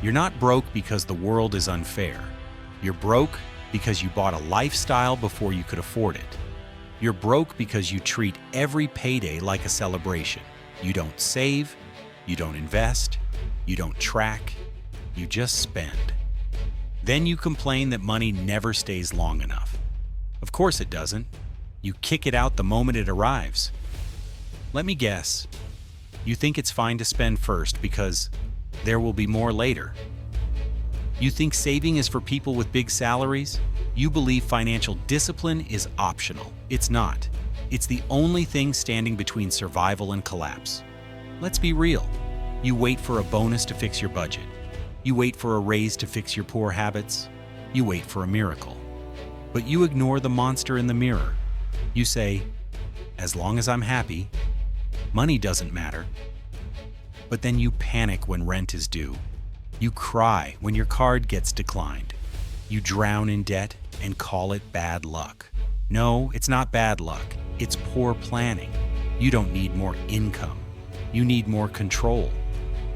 You're not broke because the world is unfair. You're broke because you bought a lifestyle before you could afford it. You're broke because you treat every payday like a celebration. You don't save, you don't invest, you don't track, you just spend. Then you complain that money never stays long enough. Of course it doesn't. You kick it out the moment it arrives. Let me guess. You think it's fine to spend first because there will be more later. You think saving is for people with big salaries? You believe financial discipline is optional. It's not. It's the only thing standing between survival and collapse. Let's be real. You wait for a bonus to fix your budget. You wait for a raise to fix your poor habits. You wait for a miracle. But you ignore the monster in the mirror. You say, as long as I'm happy, money doesn't matter. But then you panic when rent is due. You cry when your card gets declined. You drown in debt and call it bad luck. No, it's not bad luck. It's poor planning. You don't need more income. You need more control.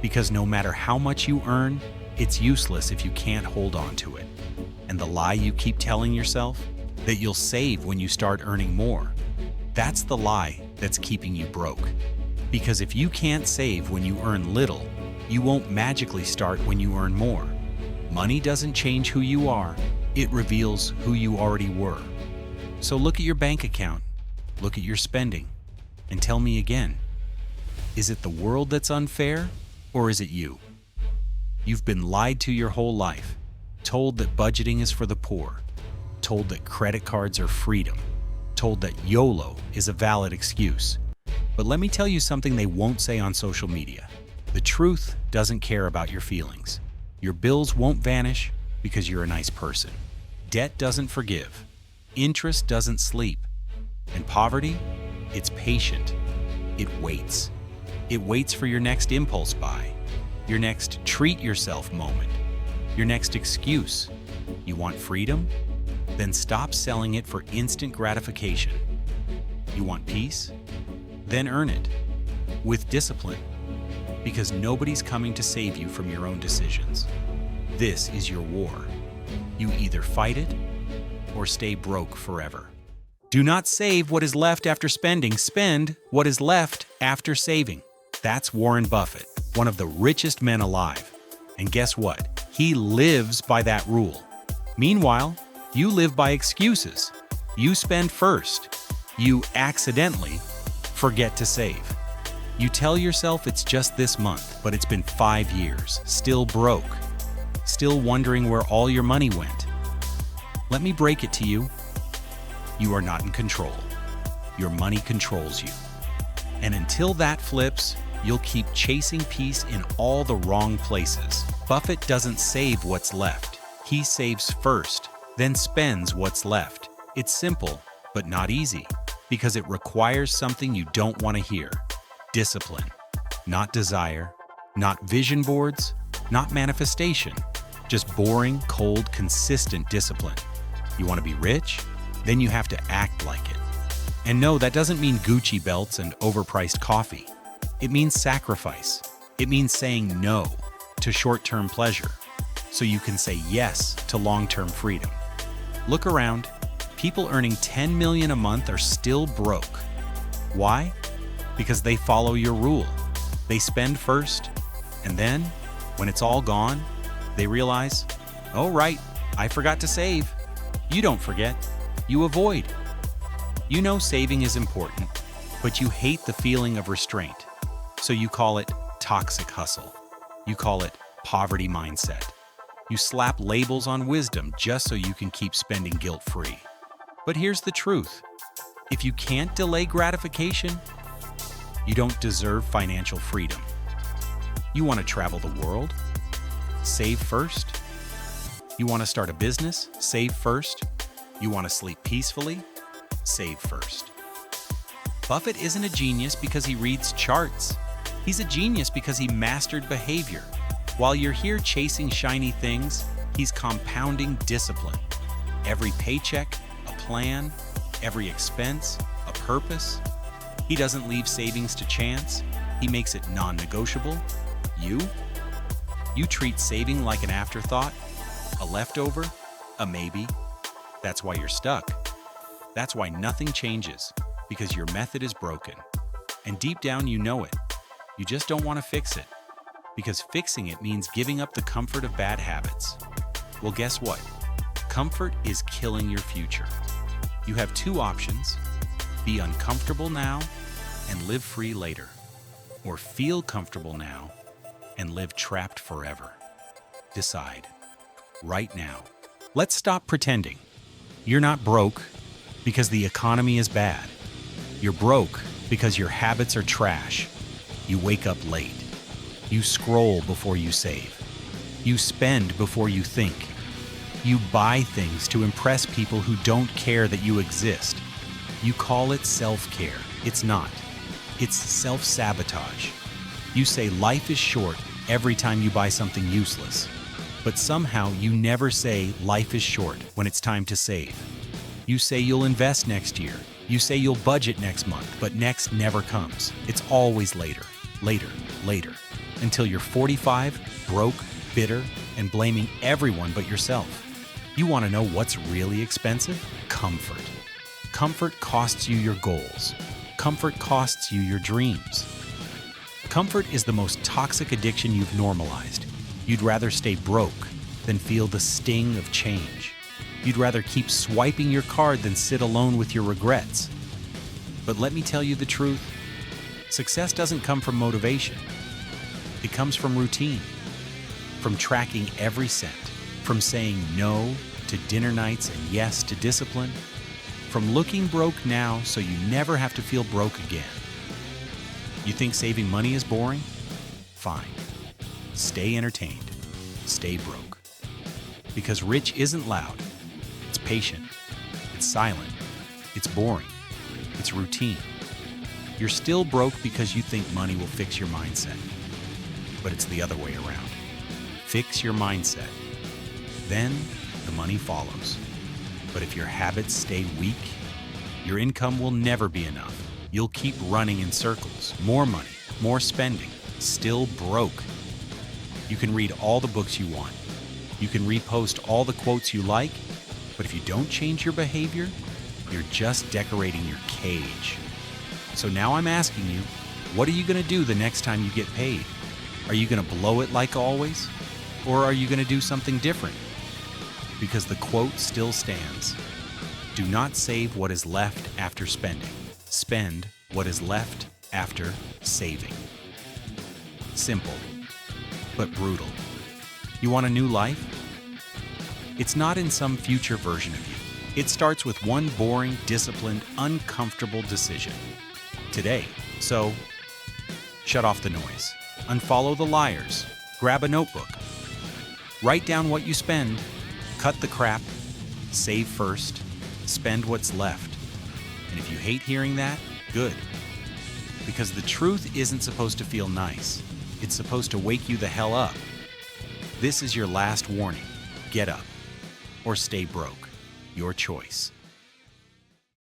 Because no matter how much you earn, it's useless if you can't hold on to it. And the lie you keep telling yourself? That you'll save when you start earning more. That's the lie that's keeping you broke. Because if you can't save when you earn little, you won't magically start when you earn more. Money doesn't change who you are, it reveals who you already were. So look at your bank account, look at your spending, and tell me again, is it the world that's unfair, or is it you? You've been lied to your whole life, told that budgeting is for the poor, told that credit cards are freedom, told that YOLO is a valid excuse. But let me tell you something they won't say on social media. The truth doesn't care about your feelings. Your bills won't vanish because you're a nice person. Debt doesn't forgive. Interest doesn't sleep. And poverty, it's patient. It waits. It waits for your next impulse buy, your next treat yourself moment, your next excuse. You want freedom? Then stop selling it for instant gratification. You want peace? Then earn it. With discipline. Because nobody's coming to save you from your own decisions. This is your war. You either fight it or stay broke forever. Do not save what is left after spending. Spend what is left after saving. That's Warren Buffett, one of the richest men alive. And guess what? He lives by that rule. Meanwhile, you live by excuses. You spend first. You accidentally forget to save. You tell yourself it's just this month, but it's been 5 years, still broke, still wondering where all your money went. Let me break it to you. You are not in control. Your money controls you. And until that flips, you'll keep chasing peace in all the wrong places. Buffett doesn't save what's left. He saves first, then spends what's left. It's simple, but not easy, because it requires something you don't want to hear. Discipline, not desire, not vision boards, not manifestation, just boring, cold, consistent discipline. You want to be rich? Then you have to act like it. And no, that doesn't mean Gucci belts and overpriced coffee. It means sacrifice. It means saying no to short-term pleasure, so you can say yes to long-term freedom. Look around. People earning $10 million a month are still broke. Why? Because they follow your rule. They spend first, and then, when it's all gone, they realize, oh right, I forgot to save. You don't forget, you avoid. You know saving is important, but you hate the feeling of restraint. So you call it toxic hustle. You call it poverty mindset. You slap labels on wisdom just so you can keep spending guilt-free. But here's the truth. If you can't delay gratification, you don't deserve financial freedom. You want to travel the world? Save first. You want to start a business? Save first. You want to sleep peacefully? Save first. Buffett isn't a genius because he reads charts. He's a genius because he mastered behavior. While you're here chasing shiny things, he's compounding discipline. Every paycheck, a plan, every expense, a purpose. He doesn't leave savings to chance. He makes it non-negotiable. You? You treat saving like an afterthought, a leftover, a maybe. That's why you're stuck. That's why nothing changes, because your method is broken. And deep down you know it. You just don't want to fix it, because fixing it means giving up the comfort of bad habits. Well, guess what? Comfort is killing your future. You have two options: be uncomfortable now and live free later, or feel comfortable now and live trapped forever. Decide right now. Let's stop pretending. You're not broke because the economy is bad. You're broke because your habits are trash. You wake up late. You scroll before you save. You spend before you think. You buy things to impress people who don't care that you exist. You call it self-care. It's not. It's self-sabotage. You say life is short every time you buy something useless. But somehow you never say life is short when it's time to save. You say you'll invest next year. You say you'll budget next month, but next never comes. It's always later, later, later, until you're 45, broke, bitter, and blaming everyone but yourself. You want to know what's really expensive? Comfort. Comfort costs you your goals. Comfort costs you your dreams. Comfort is the most toxic addiction you've normalized. You'd rather stay broke than feel the sting of change. You'd rather keep swiping your card than sit alone with your regrets. But let me tell you the truth. Success doesn't come from motivation. It comes from routine, from tracking every cent, from saying no to dinner nights and yes to discipline, from looking broke now so you never have to feel broke again. You think saving money is boring? Fine. Stay entertained. Stay broke. Because rich isn't loud. It's patient. It's silent. It's boring. It's routine. You're still broke because you think money will fix your mindset. But it's the other way around. Fix your mindset. Then the money follows. But if your habits stay weak, your income will never be enough. You'll keep running in circles. More money, more spending, still broke. You can read all the books you want. You can repost all the quotes you like, but if you don't change your behavior, you're just decorating your cage. So now I'm asking you, what are you going to do the next time you get paid? Are you going to blow it like always? Or are you going to do something different? Because the quote still stands. Do not save what is left after spending. Spend what is left after saving. Simple, but brutal. You want a new life? It's not in some future version of you. It starts with one boring, disciplined, uncomfortable decision. Today. So, shut off the noise. Unfollow the liars. Grab a notebook. Write down what you spend. Cut the crap. Save first. Spend what's left. And if you hate hearing that, good. Because the truth isn't supposed to feel nice. It's supposed to wake you the hell up. This is your last warning. Get up. Or stay broke. Your choice.